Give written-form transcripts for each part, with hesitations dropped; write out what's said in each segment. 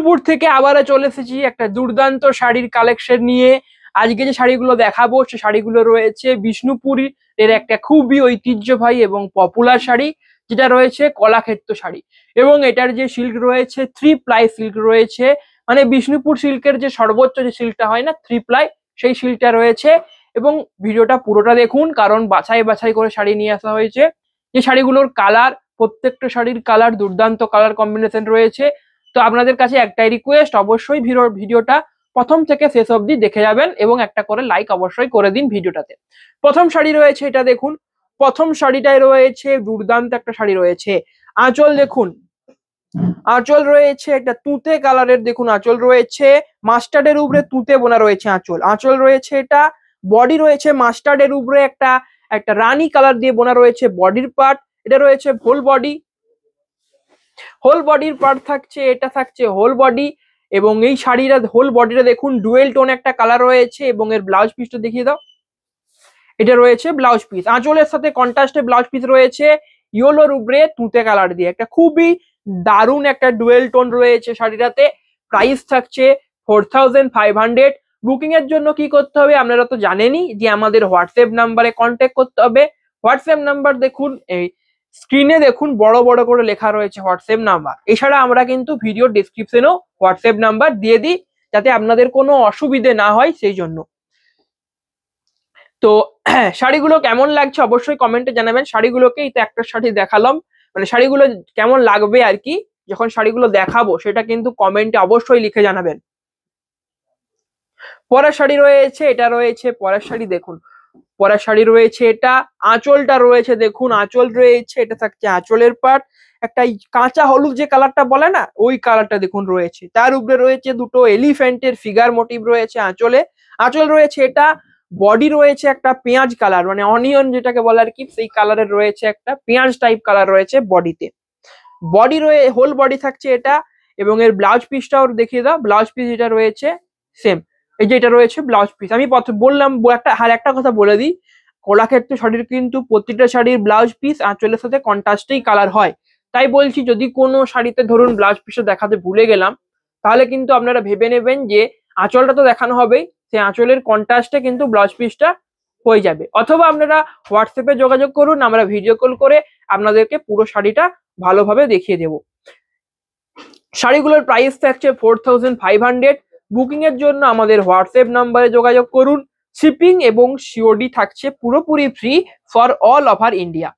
বিষ্ণুপুর থেকে আবারও চলে এসেছি একটা দুর্দান্ত শাড়ির কালেকশন নিয়ে। আজকে যে শাড়িগুলো দেখাবো সে শাড়িগুলো রয়েছে বিষ্ণুপুরের একটা খুবই ঐতিহ্যবাহী এবং পপুলার শাড়ি, যেটা রয়েছে কলাক্ষেত্র শাড়ি। এবং এটার যে সিল্ক রয়েছে 3 প্লাই সিল্ক রয়েছে, মানে বিষ্ণুপুর সিল্কের যে সর্বোচ্চ যে সিল্কটা হয় না 3 প্লাই, সেই সিল্কটা রয়েছে। এবং ভিডিওটা পুরোটা দেখুন, কারণ বাছাই বাছাই করে শাড়ি নিয়ে আসা হয়েছে। যে শাড়িগুলোর কালার, প্রত্যেকটা শাড়ির কালার দুর্দান্ত কালার কম্বিনেশন রয়েছে। তো আপনাদের কাছে একটাই রিকোয়েস্ট, অবশ্যই ভিডিওটা প্রথম থেকে শেষ অবধি দেখে যাবেন এবং একটা করে লাইক অবশ্যই করে দিন ভিডিওটাতে। প্রথম শাড়ি রয়েছে এটা দেখুন, প্রথম শাড়িটায় রয়েছে দুর্দান্ত একটা শাড়ি রয়েছে। আঁচল দেখুন, আঁচল রয়েছে একটা তুঁতে কালারের, দেখুন আঁচল রয়েছে মাস্টার্ডের উপরে তুঁতে বোনা রয়েছে আঁচল। আঁচল রয়েছে এটা, বডি রয়েছে মাস্টার্ডের উপরে একটা একটা রানী কালার দিয়ে বোনা রয়েছে বডির পার্ট। এটা রয়েছে হোল বডি, হোল বডির পার্ট থাকছে, এটা থাকছে হোল বডি। এবং এই শাড়িটা হোল বডিটা দেখুন ডুয়েল টোন একটা কালার রয়েছে। এবং এর ব্লাউজ পিসটা দেখিয়ে দাও, এটা রয়েছে ব্লাউজ পিস। আঁচলের সাথে কন্ট্রাস্টে ব্লাউজ পিস রয়েছে ইয়েলোর উপরে তুঁতে কালার দিয়ে, একটা খুবই দারুণ একটা ডুয়েল টোন রয়েছে শাড়িটাতে। প্রাইস থাকছে 4500। বুকিং এর জন্য কি করতে হবে আপনারা তো জানেনই, যে আমাদের হোয়াটসঅ্যাপ নাম্বারে কন্ট্যাক্ট করতে হবে। হোয়াটসঅ্যাপ নাম্বার দেখুন, এই স্ক্রিনে দেখুন বড় বড় করে লেখা রয়েছে হোয়াটসঅ্যাপ নাম্বার। এছাড়া আমরা কিন্তু ভিডিও ডেসক্রিপশনেও হোয়াটসঅ্যাপ নাম্বার দিয়ে দিই, যাতে আপনাদের কোনো অসুবিধে না হয় সেই জন্য। তো শাড়িগুলো কেমন লাগছে অবশ্যই কমেন্টে জানাবেন। শাড়িগুলোকে এই তো একটা শাড়ি দেখালাম, মানে শাড়িগুলো কেমন লাগবে আর কি যখন শাড়িগুলো দেখাবো সেটা কিন্তু কমেন্টে অবশ্যই লিখে জানাবেন। পরের শাড়ি রয়েছে, এটা রয়েছে পরের শাড়ি দেখুন, পরের শাড়ি রয়েছে এটা। আঁচলটা রয়েছে দেখুন, আঁচল রয়েছে, এটা থাকছে আঁচলের পার্ট। একটা কাঁচা হলুদ যে কালারটা বলে না, ওই কালারটা দেখুন রয়েছে। তার উপরে রয়েছে দুটো এলিফ্যান্টের ফিগার মোটিভ রয়েছে আঁচলে। আঁচল রয়েছে এটা, বডি রয়েছে একটা পেঁয়াজ কালার, মানে অনিয়ন যেটাকে বলে আর কি, সেই কালারের রয়েছে একটা পেঁয়াজ টাইপ কালার রয়েছে বডিতে। বডি হোল বডি থাকছে এটা। এবং এর ব্লাউজ পিসটাও দেখিয়ে দাও, ব্লাউজ পিস যেটা রয়েছে সেম, এই যে এটা রয়েছে ব্লাউজ পিস। আমি বললাম একটা কথা বলে দিই, কলাক্ষেত্র শাড়ির কিন্তু প্রতিটা শাড়ির ব্লাউজ পিস আঁচলের সাথে কন্ট্রাস্টেই কালার হয়। তাই বলছি, যদি কোনো শাড়িতে ধরুন ব্লাউজ পিসটা দেখাতে ভুলে গেলাম, তাহলে কিন্তু আপনারা ভেবে নেবেন যে আঁচলটা তো দেখানো হবেই, সেই আঁচলের কন্ট্রাস্টে কিন্তু ব্লাউজ পিসটা হয়ে যাবে। অথবা আপনারা হোয়াটসঅ্যাপে যোগাযোগ করুন, আমরা ভিডিও কল করে আপনাদেরকে পুরো শাড়িটা ভালোভাবে দেখিয়ে দেব। শাড়িগুলোর প্রাইস থাকছে 4500। বুকিং এর জন্য আমাদের হোয়াটসঅ্যাপ নাম্বারে যোগাযোগ করুন। শিপিং এবং সিওডি থাকছে পুরোপুরি free for all over India.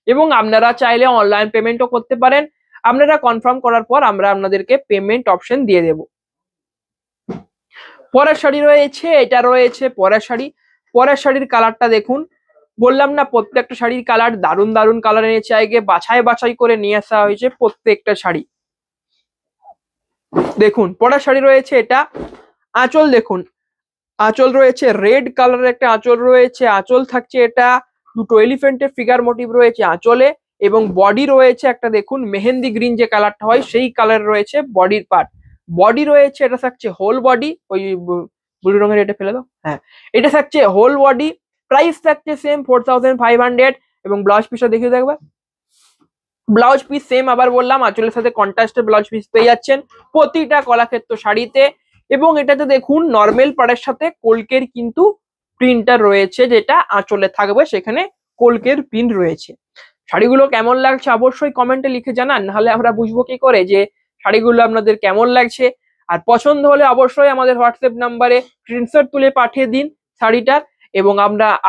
এবং আপনারা চাইলে অনলাইন পেমেন্টও করতে পারেন। আপনারা কনফার্ম করার পর আমরা আপনাদেরকে পেমেন্ট অপশন দিয়ে দেব। পরের শাড়ি রয়েছে, এটা রয়েছে পরের শাড়ি। পরের শাড়ির কালারটা দেখুন, বললাম না প্রত্যেকটা শাড়ির কালার দারুণ দারুণ কালার এনেছে, আগে বাছাই বাছাই করে নিয়ে আসা হয়েছে প্রত্যেকটা শাড়ি। দেখুন পরের শাড়ি রয়েছে এটা। আঁচল দেখুন, আঁচল রয়েছে রেড কালারের একটা আঁচল রয়েছে। আঁচল থাকছে এটা, দুটো এলিফ্যান্টের ফিগার মোটিভ রয়েছে আঁচলে। এবং বডি রয়েছে একটা দেখুন মেহেন্দি গ্রিন যে কালারটা হয় সেই কালার রয়েছে বডির পার্ট। বডি রয়েছে, এটা থাকছে হোল বডি, ওই ব্লু রঙের এটা ফেলে দাও, হ্যাঁ এটা থাকছে হোল বডি। প্রাইস থাকছে সেম 4500। এবং ব্লাউজ পিসটা দেখিয়ে দেখবে, ব্লাউজ পিস সেম, আবার বললাম আঁচলের সাথে কন্ট্রাস্টের ব্লাউজ পিস পেয়ে যাচ্ছেন প্রতিটা কলাক্ষেত্র শাড়িতে। এবং এটাতে দেখুন নর্মাল পাড়ের সাথে কলকের কিন্তু প্রিন্টার রয়েছে, যেটা আঁচলে থাকবে সেখানে কলকের প্রিন্ট রয়েছে। শাড়িগুলো কেমন লাগছে অবশ্যই কমেন্টে লিখে জানান, নাহলে আমরা বুঝবো কি করে যে শাড়িগুলো আপনাদের কেমন লাগছে। আর পছন্দ হলে অবশ্যই আমাদের হোয়াটসঅ্যাপ নাম্বারে স্ক্রিনশট তুলে পাঠিয়ে দিন শাড়িটার। এবং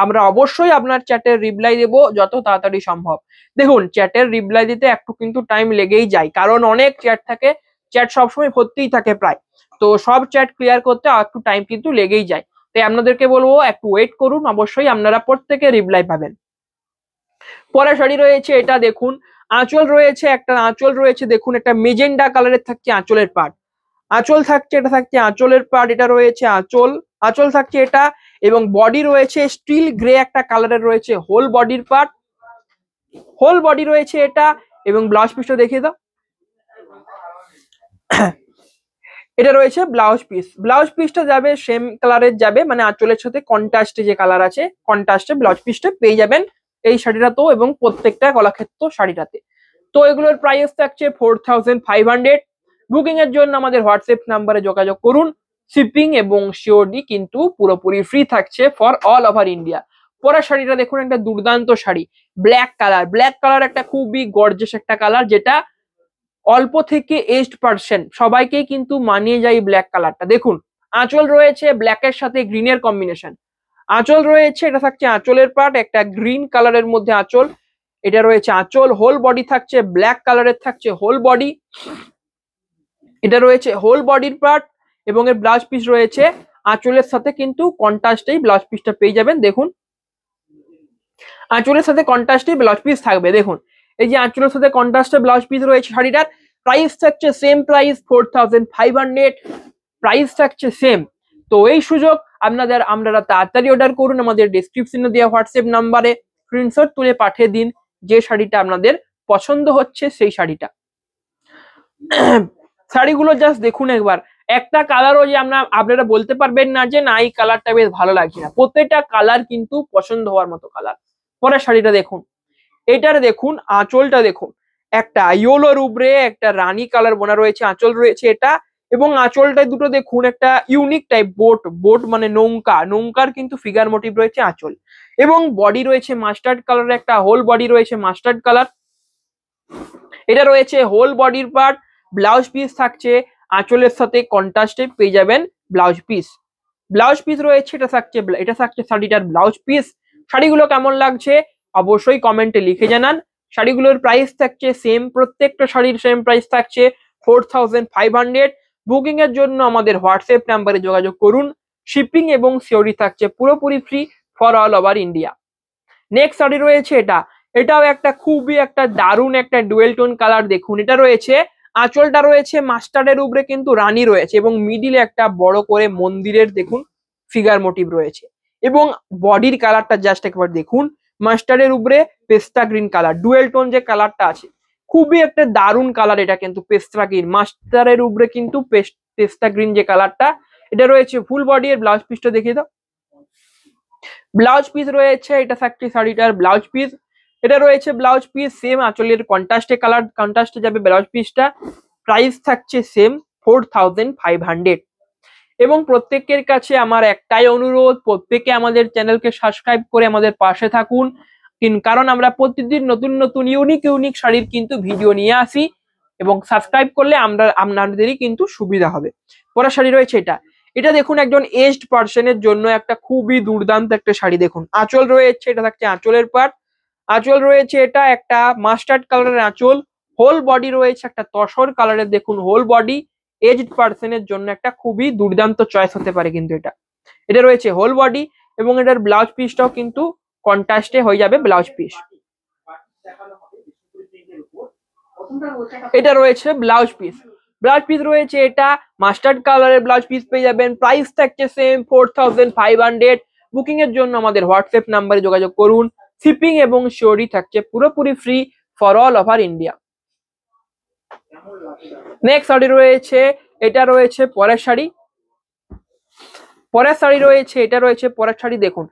আমরা অবশ্যই আপনার চ্যাটের রিপ্লাই দেবো যত তাড়াতাড়ি সম্ভব। দেখুন চ্যাটের রিপ্লাই দিতে একটু কিন্তু টাইম লেগেই যায়, কারণ অনেক চ্যাট থাকে, চ্যাট সবসময় ভর্তিই থাকে প্রায়। তো সব চ্যাট ক্লিয়ার করতে একটু টাইম কিন্তু লেগেই যায়। তাই আপনাদেরকে বলবো একটু ওয়েট করুন, অবশ্যই আপনারা প্রত্যেকে রিপ্লাই পাবেন। পরের শাড়ি রয়েছে এটা দেখুন, আঁচল রয়েছে একটা, আঁচল রয়েছে দেখুন একটা মেজেন্ডা কালারের থাকছে আঁচলের পার্ট। আঁচল থাকছে, এটা থাকছে আঁচলের পার্ট, এটা রয়েছে আঁচল, আঁচল থাকছে এটা। এবং বডি রয়েছে স্টিল গ্রে একটা কালারের রয়েছে হোল বডির পার্ট, হোল বডি রয়েছে এটা। এবং ব্লাউজ পিসটা দেখিয়ে দাও, এটা রয়েছে ব্লাউজ পিস। ব্লাউজ পিসটা যাবে সেম কালারের যাবে, মানে আঁচলের সাথে কন্ট্রাস্টে যে কালার আছে কন্ট্রাস্টে ব্লাউজ পিসটা পেয়ে যাবেন এই শাড়িটাতেও এবং প্রত্যেকটা কলাক্ষেত্র শাড়িটাতে। তো এগুলোর প্রাইস থাকছে 4500। বুকিং এর জন্য আমাদের হোয়াটসঅ্যাপ নাম্বারে যোগাযোগ করুন। শিপিং এবং সিওডি কিন্তু পুরোপুরি ফ্রি থাকছে ফর অল ওভার ইন্ডিয়া। পরের শাড়িটা দেখুন, একটা দুর্দান্ত শাড়ি, ব্ল্যাক কালার একটা খুবই গর্জিয়াস একটা কালার, যেটা অল্প থেকে এজড পার্সন সবাইকেই কিন্তু মানিয়ে যায় ব্ল্যাক কালারটা। দেখুন আঁচল রয়েছে ব্ল্যাকের সাথে গ্রিনের কম্বিনেশন, আঁচল রয়েছে, এটা থাকছে আঁচলের পার্ট, একটা গ্রিন কালারের মধ্যে আঁচল, এটা রয়েছে আঁচল। হোল বডি থাকছে ব্ল্যাক কালারের, থাকছে হোল বডি, এটা রয়েছে হোল বডির পার্ট, এবং এর ব্লাউজ পিস রয়েছে আঁচলের সাথে কিন্তু কন্ট্রাস্টেই ব্লাউজ পিসটা পেয়ে যাবেন। দেখুন আঁচলের সাথে কন্ট্রাস্টেই ব্লাউজ পিস থাকবে। দেখুন এই যে আঁচলের সাথে কন্ট্রাস্টে ব্লাউজ পিস রয়েছে, শাড়িটার প্রাইস থাকছে সেম প্রাইস 4500, প্রাইস থাকছে সেম। তো এই সুযোগ আপনারা তাড়াতাড়ি অর্ডার করুন, আমাদের ডেসক্রিপশনে দেওয়া হোয়াটসঅ্যাপ নাম্বারে স্ক্রিনশট তুলে পাঠিয়ে দিন যে শাড়িটা আপনাদের পছন্দ হচ্ছে সেই শাড়িটা। শাড়িগুলো জাস্ট দেখুন একবার, একটা কালারও যে আপনারা বলতে পারবেন না যে না এই কালারটা বেশ ভালো লাগছে না, প্রত্যেকটা কালার কিন্তু পছন্দ হওয়ার মতো কালার। পরের শাড়িটা দেখুন, এটার দেখুন আঁচলটা দেখুন, একটা ইয়েলোর উপরে একটা রানী কালার বোনা রয়েছে, আঁচল রয়েছে এটা, এবং আঁচলটায় দুটো দেখুন একটা ইউনিক টাইপ বোট মানে নৌকার কিন্তু ফিগার মোটিভ রয়েছে আঁচল, এবং বডি রয়েছে মাস্টার্ড কালারের, একটা হোল বডি রয়েছে মাস্টার্ড কালার, এটা রয়েছে হোল বডির পার্ট। ব্লাউজ পিস থাকছে আঁচলের সাথে কন্ট্রাস্টে পেয়ে যাবেন ব্লাউজ পিস রয়েছে, এটা থাকছে শাড়িটার ব্লাউজ পিস। শাড়িগুলো কেমন লাগছে অবশ্যই কমেন্টে লিখে জানান। শাড়িগুলোর প্রাইস থাকছে সেম, প্রত্যেকটা শাড়ির সেম প্রাইস থাকছে 4500। বুকিং এর জন্য আমাদের হোয়াটসঅ্যাপ নাম্বারে যোগাযোগ করুন। শিপিং এবং সিওরি থাকছে পুরোপুরি free for all over India. Next sari রয়েছে এটাও একটা খুবই একটা দারুণ একটা ডুয়েল টোন কালার। দেখুন এটা রয়েছে আঁচলটা রয়েছে মাস্টার্ডের উপরে কিন্তু রানী রয়েছে, এবং মিডিলে একটা বড় করে মন্দিরের দেখুন ফিগার মোটিভ রয়েছে, এবং বডির কালারটা জাস্ট একবার দেখুন, মাস্টার্ডের উপরে পেস্তা গ্রিন কালার, ডুয়েল টোন যে কালারটা আছে খুবই একটা দারুণ কালার। এটা কিন্তু পেস্তা গ্রিন, মাস্টারের উপরে কিন্তু পেস্তা গ্রিন যে কালারটা, এটা রয়েছে ফুল বডি। এর ব্লাউজ পিসটা দেখিয়ে দাও, ব্লাউজ পিস রয়েছে, এটা থাকছে শাড়িটার ব্লাউজ পিস, এটা রয়েছে ব্লাউজ পিস সেম আঁচলের কন্ট্রাস্টে যাবে ব্লাউজ পিসটা। প্রাইস থাকছে সেম 4500। এবং প্রত্যেকের কাছে আমার একটাই অনুরোধ, প্রত্যেকে আমাদের চ্যানেলকে সাবস্ক্রাইব করে আমাদের পাশে থাকুন, কারণ আমরা প্রতিদিন নতুন ইউনিক শাড়ির কিন্তু ভিডিও নিয়ে আসি, এবং সাবস্ক্রাইব করলে আপনাদেরই কিন্তু সুবিধা হবে। পরের শাড়ি রয়েছে এটা দেখুন একজন এজড পার্সনের জন্য একটা খুবই দুর্দান্ত একটা শাড়ি। দেখুন আঁচল রয়েছে, এটা থাকছে আঁচলের পার্ট, আঁচল রয়েছে এটা একটা মাস্টার্ড কালারের আঁচল, হোল বডি রয়েছে একটা তসর কালারের, দেখুন হোল বডি। এজড পার্সনের জন্য একটা খুবই দুর্দান্ত চয়েস হতে পারে কিন্তু এটা রয়েছে হোল বডি, এবং এটার ব্লাউজ পিসটাও কিন্তু কন্ট্রাস্টে হয়ে যাবে ব্লাউজ পিস। এটা রয়েছে ব্লাউজ পিস রয়েছে এটা মাস্টার্ড কালারের ব্লাউজ পিস পেয়ে যাবেন। প্রাইস থাকছে সেম 4500। বুকিং এর জন্য আমাদের হোয়াটসঅ্যাপ নাম্বারে যোগাযোগ করুন। শিপিং এবং সিওরি থাকছে পুরোপুরি free for all over India. Next sari রয়েছে এটা রয়েছে পরের শাড়ি রয়েছে, এটা রয়েছে পরের শাড়ি। দেখুন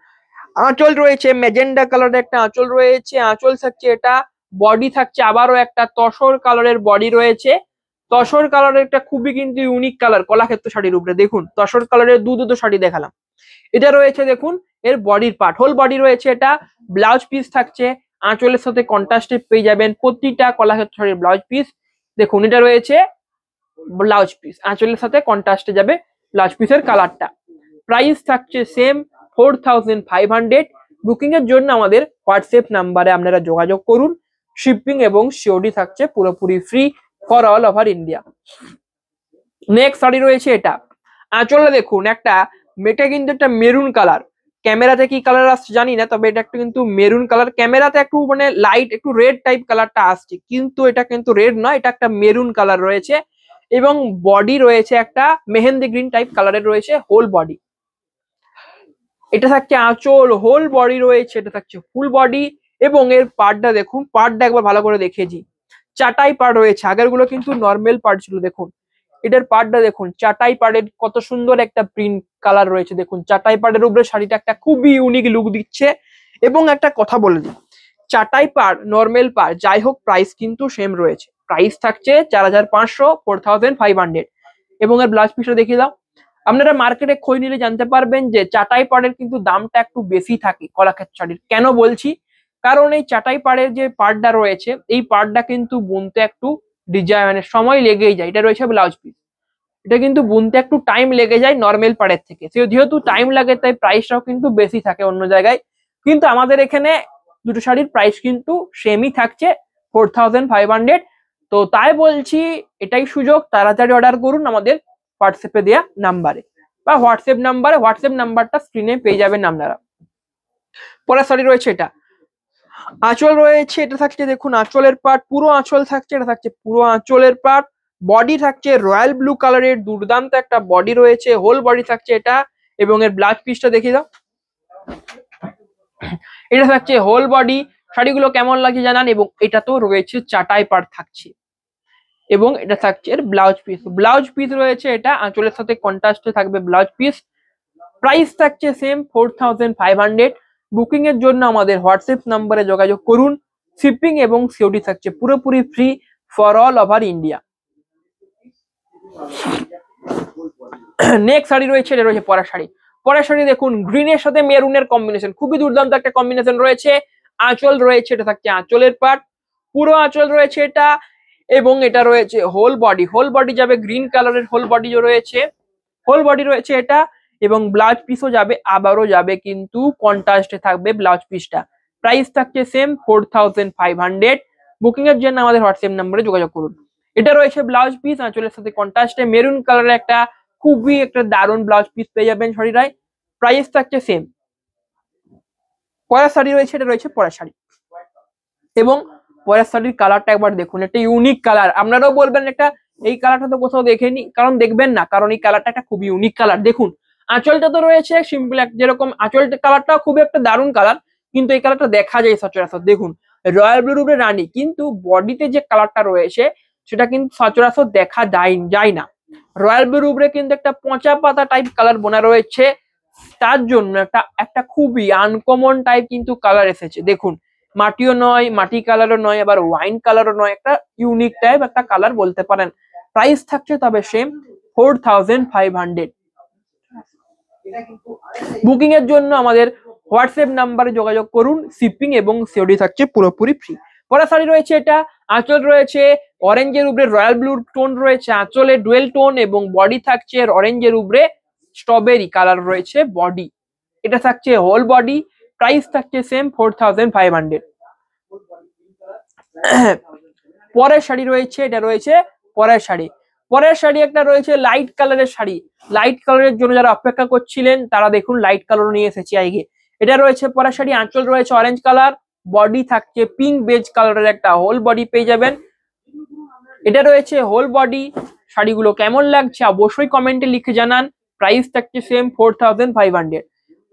আঁচল রয়েছে ম্যাজেন্ডা কালারের একটা আঁচল রয়েছে, আঁচল থাকছে এটা, বডি থাকছে আবারও একটা তসর কালারের বডি রয়েছে, তসর কালারের একটা খুবই কিন্তু ইউনিক কালার কলাক্ষেত্র শাড়ির উপরে। দেখুন তসর কালারের দুটো শাড়ি দেখালাম, এটা রয়েছে দেখুন এর বডির পার্ট, হোল বডি রয়েছে এটা, ব্লাউজ পিস থাকছে আঁচলের সাথে কন্ট্রাস্টে পেয়ে যাবেন প্রতিটা কলাক্ষেত্র শাড়ির ব্লাউজ পিস। দেখুন এটা রয়েছে ব্লাউজ পিস, আঁচলের সাথে কন্ট্রাস্টে যাবে ব্লাউজ পিসের কালারটা। প্রাইস থাকছে সেম 4500। বুকিং এর জন্য আমাদের হোয়াটসঅ্যাপ নাম্বারে আপনারা যোগাযোগ করুন। শিপিং এবং সিওডি থাকছে পুরোপুরি free for all over India. Next sari রয়েছে এটা, আঁচলে দেখুন এটা কিন্তু একটা মেরুন কালার, ক্যামেরাতে কি কালার আসছে জানি না, তবে এটা একটা কিন্তু মেরুন কালার, ক্যামেরাতে একটু মানে লাইট একটু রেড টাইপ কালারটা আসছে, কিন্তু এটা কিন্তু রেড নয়, এটা একটা মেরুন কালার রয়েছে, এবং বডি রয়েছে একটা মেহেন্দি গ্রিন টাইপ কালারের রয়েছে হোল বডি। এটা থাকছে আঁচল, হোল বডি রয়েছে, এটা থাকছে ফুল বডি, এবং এর পার্টটা দেখুন, পার্টটা একবার ভালো করে দেখেছি, চাটাই পার্ট রয়েছে, আগের গুলো কিন্তু নর্মাল পার্ট ছিল। দেখুন এটার পার্টটা দেখুন, চাটাই পার্টের কত সুন্দর একটা প্রিন্ট কালার রয়েছে। দেখুন চাটাই পার্টের উপরে শাড়িটা একটা খুবই ইউনিক লুক দিচ্ছে। এবং একটা কথা বলে দিই, চাটাই পার্ট নর্মাল পার্ট যাই হোক প্রাইস কিন্তু সেম রয়েছে, প্রাইস থাকছে 4500, 4500। এবং এর ব্লাউজ পিসটা দেখিয়ে দাও। আপনারা মার্কেটে খোঁজ নিলে জানতে পারবেন যে চাটাই পাড়ের কিন্তু দামটা একটু বেশি থাকে কলাক্ষেত্র শাড়ির। কেন বলছি, কারণ এই চাটাই পাড়ের যে পাড়টা রয়েছে এই পাড়টা কিন্তু বুনতে একটু ডিজাইন মানে সময় লেগেই যায়। এটা রয়েছে ব্লাউজ পিস, এটা কিন্তু বুনতে একটু টাইম লেগে যায় নর্মাল পাড়ের থেকে। যেহেতু টাইম লাগে তাই প্রাইসটাও কিন্তু বেশি থাকে অন্য জায়গায়, কিন্তু আমাদের এখানে দুটো শাড়ির প্রাইস কিন্তু সেমই থাকছে 4500। তো তাই বলছি এটাই সুযোগ, তাড়াতাড়ি অর্ডার করুন আমাদের হোয়াটসঅ্যাপে দেওয়া নাম্বারে বা হোয়াটসঅ্যাপ নাম্বারটা স্ক্রিনে পেয়ে যাবেন আপনারা। পরের শাড়ি রয়েছে এটা, আঁচল রয়েছে, এটা থাকছে দেখুন আঁচলের পার্ট, পুরো আঁচল থাকছে, এটা থাকছে পুরো আঁচলের পার্ট। বডি থাকছে রয়্যাল ব্লু কালারের দুর্দান্ত একটা বডি রয়েছে, হোল বডি থাকছে এটা। এবং এর ব্লাউজ পিসটা দেখিয়ে দাও। এটা থাকছে হোল বডি। শাড়িগুলো কেমন লাগছে জানান। এবং এটা তো রয়েছে চাটাই পাড় থাকছে, এবং এটা থাকছে এর ব্লাউজ পিস রয়েছে এটা আঁচলের সাথে কন্ট্রাস্টে থাকবে ব্লাউজ পিস। প্রাইস থাকছে সেম 4500। বুকিং এর জন্য আমাদের হোয়াটসঅ্যাপ নাম্বারে যোগাযোগ করুন। শিপিং এবং সিওডি থাকছে পুরোপুরি free for all over India. Next sari রয়েছে, এটা রয়েছে পরের শাড়ি দেখুন গ্রিনের সাথে মেরুনের কম্বিনেশন, খুবই দুর্দান্ত একটা কম্বিনেশন রয়েছে। আঁচল রয়েছে, এটা থাকছে আঁচলের পার্ট, পুরো আঁচল রয়েছে এটা। এবং এটা রয়েছে হোল বডি যাবে গ্রিন কালারের, হোল বডি রয়েছে এটা। এবং ব্লাউজ পিসও যাবে, আবারও যাবে কিন্তু কন্ট্রাস্টে থাকবে ব্লাউজ পিসটা। প্রাইস থাকছে সেম 4500। বুকিং এর জন্য আমাদের হোয়াটসঅ্যাপ নম্বরে যোগাযোগ করুন। এটা রয়েছে ব্লাউজ পিস আঁচলের সাথে কন্ট্রাস্টে মেরুন কালারের একটা খুবই একটা দারুণ ব্লাউজ পিস পেয়ে যাবেন শাড়িটায়। প্রাইস থাকছে সেম। পরের শাড়ি রয়েছে, এটা রয়েছে পরের শাড়ি। এবং পরের শাড়ির কালারটা একবার দেখুন, একটা ইউনিক কালার। আপনারাও বলবেন একটা এই কালারটা তো কোথাও দেখেনি, কারণ দেখবেন না, কারণ এই কালারটা একটা খুবই ইউনিক কালার। দেখুন আঁচলটা তো রয়েছে সিম্পল যেরকম আঁচল কালারটা খুবই একটা দারুণ কালার, কিন্তু এই কালারটা দেখা যায় সচরাচর। দেখুন রয়্যাল ব্লু রূপে রানী, কিন্তু বডিতে যে কালারটা রয়েছে সেটা কিন্তু সচরাচর দেখা যায় না। রয়্যাল ব্লু রূপে কিন্তু একটা পচা পাতা টাইপ কালার বোনা রয়েছে, তার জন্য একটা খুবই আনকমন টাইপ কিন্তু কালার এসেছে। দেখুন মাটিও নয়, মাটি কালারও নয়, আবার ওয়াইন কালারও নয়, একটা ইউনিক টাইপ একটা কালার বলতে পারেন। প্রাইস থাকছে তবে সেম 4500। বুকিং এর জন্য আমাদের হোয়াটসঅ্যাপ নাম্বারে যোগাযোগ করুন। শিপিং এবং সিওডি থাকছে পুরোপুরি ফ্রি। পরের শাড়ি রয়েছে এটা, আঁচল রয়েছে অরেঞ্জের উপরে রয়্যাল ব্লু টোন রয়েছে, আঁচলে ডুয়েল টোন, এবং বডি থাকছে অরেঞ্জের উপরে স্ট্রবেরি কালার রয়েছে বডি। এটা থাকছে হোল বডি। প্রাইস থাকছে সেম 4500। পরের শাড়ি রয়েছে, এটা রয়েছে পরের শাড়ি একটা রয়েছে লাইট কালারের শাড়ি। লাইট কালারের জন্য যারা অপেক্ষা করছিলেন তারা দেখুন লাইট কালার নিয়ে এসেছি আগে। এটা রয়েছে পরের শাড়ি, আঁচল রয়েছে অরেঞ্জ কালার, বডি থাকছে পিঙ্ক বেজ কালারের একটা হোল বডি পেয়ে যাবেন। এটা রয়েছে হোল বডি। শাড়িগুলো কেমন লাগছে অবশ্যই কমেন্টে লিখে জানান। প্রাইস থাকছে সেম 4500।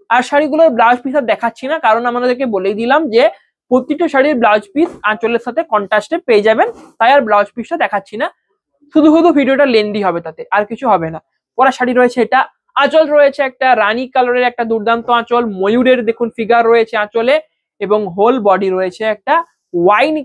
আর শাড়িগুলোর ব্লাউজ পিস আর দেখাচ্ছি না, কারণ আমাদেরকে বলেই দিলাম যে প্রতিটা শাড়ির ব্লাউজ পিস আঁচলের সাথে কন্ট্রাস্টে পেয়ে যাবেন, তাই আর ব্লাউজ পিসটা দেখাচ্ছি না। শুধু ভিডিওটা লেন্দি হবে, তাতে আর কিছু হবে না। পরা শাড়ি রয়েছে এটা, আঁচল রয়েছে একটা রানী কালারের একটা দুর্দান্ত আঁচল, ময়ূরের দেখুন ফিগার রয়েছে আঁচলে, এবং হোল বডি রয়েছে একটা ওয়াইন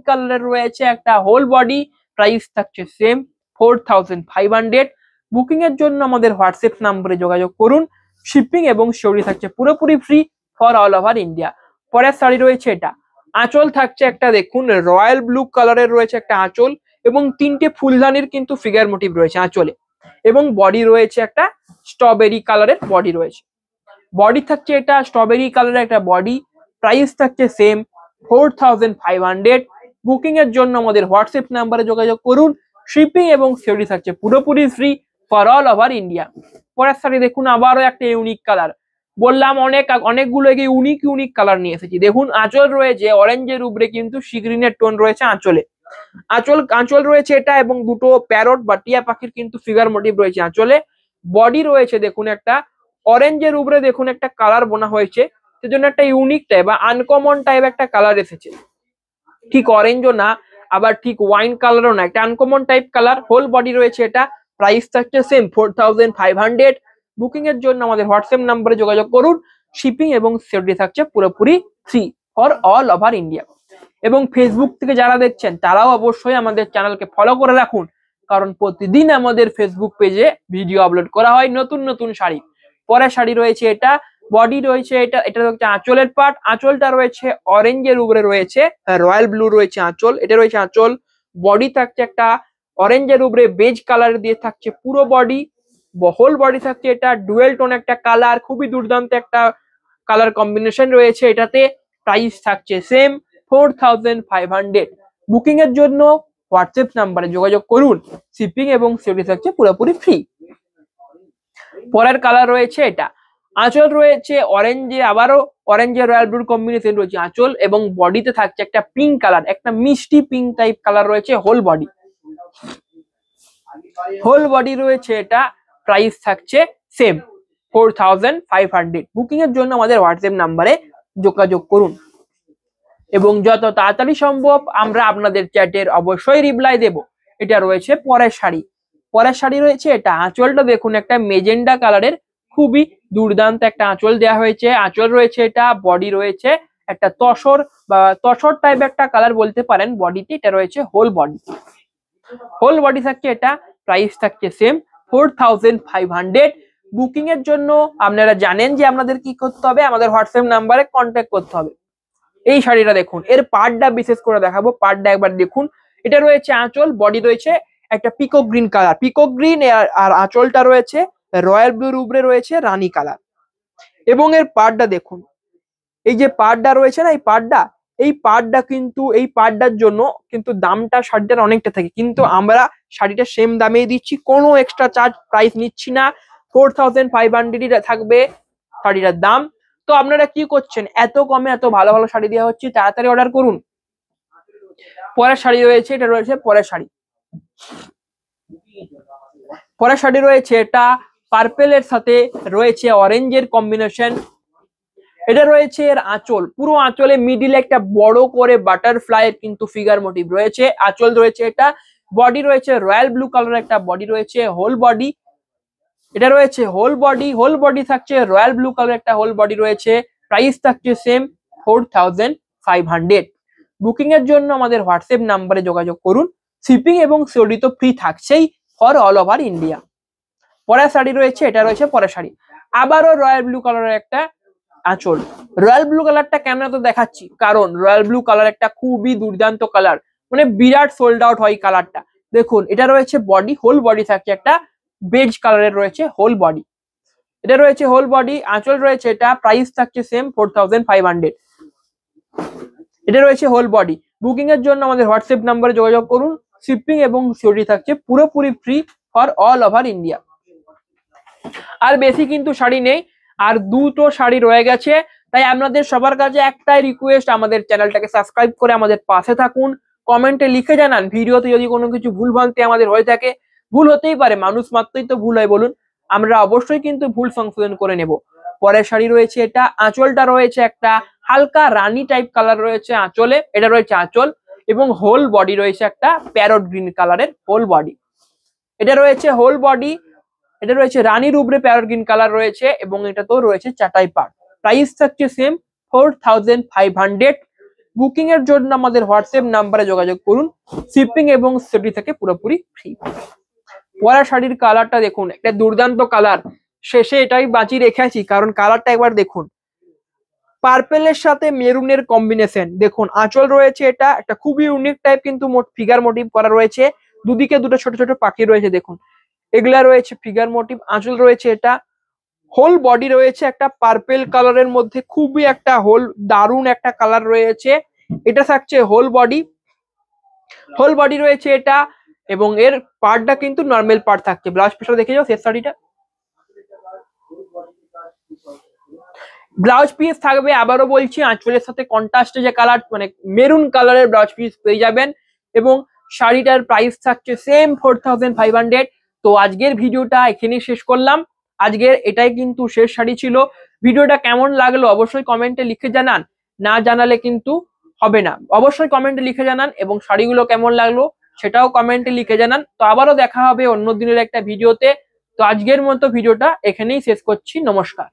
কালারের রয়েছে একটা হোল বডি। প্রাইস থাকছে সেম 4500। বুকিং এর জন্য আমাদের হোয়াটসঅ্যাপ নাম্বারে যোগাযোগ করুন। শিপিং এবং সিওডি থাকছে পুরোপুরি free for all over India. পরের শাড়ি রয়েছে এটা, আঁচল থাকছে একটা দেখুন রয়্যাল ব্লু কালারের রয়েছে একটা আঁচল, এবং তিনটে ফুলদানির কিন্তু ফিগার মোটিভ রয়েছে আঁচলে, এবং বডি রয়েছে একটা স্ট্রবেরি কালারের বডি রয়েছে। বডি থাকছে এটা স্ট্রবেরি কালারের একটা বডি। প্রাইস থাকছে সেম 4500। বুকিং এর জন্য আমাদের হোয়াটসঅ্যাপ নাম্বারে যোগাযোগ করুন। শিপিং এবং সিওডি থাকছে পুরোপুরি free for all over India. পরের শাড়ি দেখুন আবারও একটা ইউনিক কালার। বললাম অনেকগুলো ইউনিক কালার নিয়ে এসেছি। দেখুন আঁচল রয়েছে অরেঞ্জের উপরে কিন্তু সি গ্রিনের টোন রয়েছে আঁচলে। আঁচল রয়েছে এটা, এবং দুটো প্যারট বা টিয়া পাখির কিন্তু ফিগার মোটিভ রয়েছে আঁচলে। বডি রয়েছে দেখুন একটা অরেঞ্জের উপরে দেখুন একটা কালার বোনা হয়েছে, সেজন্য একটা ইউনিক টাইপ বা আনকমন টাইপ একটা কালার এসেছে। ঠিক অরেঞ্জও না, আবার ঠিক ওয়াইন কালারও না, একটা uncommon type colour. Whole body রয়েছে এটা। প্রাইস থাকছে সেম 4500। বুকিং এর জন্য আমাদের হোয়াটসঅ্যাপ নাম্বারে যোগাযোগ করুন। শিপিং এবং সিওডি থাকছে পুরোপুরি free for all over India. এবং ফেসবুক থেকে যারা দেখছেন তারাও অবশ্যই আমাদের চ্যানেলকে ফলো করে রাখুন, কারণ প্রতিদিন আমাদের ফেসবুক পেজে ভিডিও আপলোড করা হয় নতুন নতুন শাড়ি। পরের শাড়ি রয়েছে এটা, বডি রয়েছে এটা হচ্ছে আঁচলের পার্ট, আঁচলটা রয়েছে অরেঞ্জের উপরে রয়েছে রয়্যাল ব্লু রয়েছে আঁচল, এটা রয়েছে আঁচল। বডি থাকছে একটা অরেঞ্জের উপরে বেজ কালার দিয়ে থাকছে পুরো বডি, হোল বডি থাকছে এটা ডুয়েল টোন একটা কালার, খুবই দুর্দান্ত একটা কালার কম্বিনেশন রয়েছে এটাতে। প্রাইস থাকছে সেম 4500। বুকিং এর জন্য হোয়াটসঅ্যাপ নাম্বারে যোগাযোগ করুন, শিপিং এবং সিওডি থাকছে পুরোপুরি ফ্রি। পরের কালার রয়েছে এটা, আঁচল রয়েছে অরেঞ্জে, আবারও অরেঞ্জে রয়্যাল ব্লু কম্বিনেশন রয়েছে আঁচল, এবং বডিতে থাকছে একটা পিঙ্ক কালার, একটা মিষ্টি পিঙ্ক টাইপ কালার রয়েছে হোল বডি। হোল বডি রয়েছে এটা, প্রাইস থাকছে সেম 4500। বুকিং এর জন্য আমাদের হোয়াটসঅ্যাপ নাম্বারে যোগাযোগ করুন এবং যত তাড়াতাড়ি সম্ভব আমরা আপনাদের চ্যাটের অবশ্যই রিপ্লাই দেব। এটা রয়েছে পরের শাড়ি। পরের শাড়ি রয়েছে এটা, আঁচলটা দেখুন একটা মেজেন্ডা কালারের, খুবই দুর্দান্ত একটা আঁচল দেওয়া হয়েছে। আঁচল রয়েছে এটা, বডি রয়েছে একটা তসর বা তসর টাইপ একটা কালার বলতে পারেন বডিতে। এটা রয়েছে হোল বডি, হোল বডি থাকছে এটা, প্রাইস থাকছে সেম 4500। বুকিং এর জন্য আপনারা জানেন যে আপনাদের কি করতে হবে, আমাদের হোয়াটসঅ্যাপ নাম্বারে কন্ট্যাক্ট করতে হবে। এই শাড়িটা দেখুন, এর পার্টটা বিশেষ করে দেখাবো, পার্টটা একবার দেখুন। এটা রয়েছে আঁচল, বডি রয়েছে একটা peacock green colour, peacock green, আর আঁচলটা রয়েছে রয়্যাল ব্লুর উপরে রয়েছে রানী কালার। এবং এর পার্টটা দেখুন, এই যে পার্টটা রয়েছে না, এই পার্টটা কিন্তু এই পার্টটার জন্য কিন্তু দামটা শাড়িটার অনেকটা থাকে, কিন্তু আমরা শাড়িটা সেম দামেই দিচ্ছি, কোনো এক্সট্রা চার্জ প্রাইস নিচ্ছি না। 4500 থাকবে শাড়িটার দাম। তো আপনারা কি করছেন, এত কমে এত ভালো ভালো শাড়ি দেওয়া হচ্ছে, তাড়াতাড়ি অর্ডার করুন। পরের শাড়ি রয়েছে, এটা রয়েছে পরের শাড়ি। পরের শাড়ি রয়েছে এটা, পার্পেলের সাথে রয়েছে অরেঞ্জের কম্বিনেশন। এটা রয়েছে এর আঁচল, পুরো আঁচলে মিডিলে একটা বড় করে বাটারফ্লাই এর কিন্তু ফিগার মোটিভ রয়েছে। আঁচল রয়েছে এটা, বডি রয়েছে রয়্যাল ব্লু কালার একটা বডি রয়েছে, হোল বডি। এটা রয়েছে হোল বডি, হোল বডি থাকছে রয়্যাল ব্লু কালার একটা হোল বডি রয়েছে। প্রাইস থাকছে সেম 4500। বুকিং এর জন্য আমাদের হোয়াটসঅ্যাপ নাম্বারে যোগাযোগ করুন, শিপিং এবং সিওডি তো ফ্রি থাকছেই ফর অল ওভার ইন্ডিয়া। পরের শাড়ি রয়েছে, এটা রয়েছে পরের শাড়ি, আবারও রয়্যাল ব্লু কালারের একটা আঁচল। রয়্যাল ব্লু কালারটা কেন তো দেখাচ্ছি, কারণ রয়্যাল ব্লু কালার একটা খুবই দুর্দান্ত কালার, মানে বিরাট সোল্ড আউট হয় কালারটা। দেখুন এটা রয়েছে বডি, হোল বডি থাকছে একটা বেজ কালারের রয়েছে হোল বডি। এটা রয়েছে হোল বডি, আঁচল রয়েছে এটা, প্রাইস থাকছে সেম 4500। এটা রয়েছে হোল বডি। বুকিং এর জন্য আমাদের হোয়াটসঅ্যাপ নাম্বারে যোগাযোগ করুন, শিপিং এবং সিওডি থাকছে পুরোপুরি free for all over India. আর বেশি কিন্তু শাড়ি নেই, আর দুটো শাড়ি রয়ে গেছে, তাই আপনাদের সবার কাছে একটাই রিকোয়েস্ট, আমাদের চ্যানেলটাকে সাবস্ক্রাইব করে আমাদের পাশে থাকুন। কমেন্টে লিখে জানান ভিডিওতে যদি কোনো কিছু ভুল ভ্রান্তি আমাদের হয়ে থাকে, ভুল হতেই পারে, মানুষ মাত্রই তো ভুল হয় বলুন, আমরা অবশ্যই কিন্তু ভুল সংশোধন করে নেব। পরের শাড়ি রয়েছে এটা, আঁচলটা রয়েছে একটা হালকা রানী টাইপ কালার রয়েছে আঁচলে, এটা রয়েছে আঁচল, এবং হোল বডি রয়েছে একটা প্যারট গ্রিন কালারের হোল বডি। এটা রয়েছে হোল বডি, এটা রয়েছে রানীর উপরে প্যারট গ্রিন কালার রয়েছে, এবং এটা তো রয়েছে চাটাই পাড়। প্রাইস থাকছে সেম 4500। বুকিং এর জন্য আমাদের হোয়াটসঅ্যাপ নাম্বারে যোগাযোগ করুন, শিপিং এবং সিওডি থেকে পুরোপুরি ফ্রি। পরা শাড়ির কালারটা দেখুন, একটা দুর্দান্ত কালার, শেষে এটাই বাঁচিয়ে রেখেছি কারণ কালারটা একবার দেখুন, পার্পেলের সাথে মেরুনের কম্বিনেশন। দেখুন আঁচল রয়েছে এটা একটা খুবই ইউনিক টাইপ কিন্তু ফিগার মোটিভ করা রয়েছে, দুদিকে দুটো ছোট ছোট পাখি রয়েছে দেখুন, এগুলা রয়েছে ফিগার মোটিভ। আঁচল রয়েছে এটা, হোল বডি রয়েছে একটা পার্পেল কালারের মধ্যে, খুবই একটা হোল দারুণ একটা কালার রয়েছে। এটা থাকছে হোল বডি, হোল বডি রয়েছে এটা, এবং এর পার্টটা কিন্তু নর্মাল পার্ট থাকছে। ব্লাউজ পিসটা দেখে যাও, শেষ শাড়িটা ব্লাউজ পিস থাকবে, আবারও বলছি আঁচলের সাথে কন্ট্রাস্টে যে কালার মানে মেরুন কালারের ব্লাউজ পিস পেয়ে যাবেন, এবং শাড়িটার প্রাইস থাকছে সেম 4500। তো আজকের ভিডিওটা এখানেই শেষ করলাম, আজকের এটাই কিন্তু শেষ শাড়ি ছিল। ভিডিওটা কেমন লাগলো অবশ্যই কমেন্টে লিখে জানান, না জানালে কিন্তু হবে না, অবশ্যই কমেন্টে লিখে জানান, এবং শাড়িগুলো কেমন লাগলো সেটাও কমেন্টে লিখে জানান। তো আবারও দেখা হবে অন্য দিনের একটা ভিডিওতে। তো আজকের মতো ভিডিওটা এখানেই শেষ করছি, নমস্কার।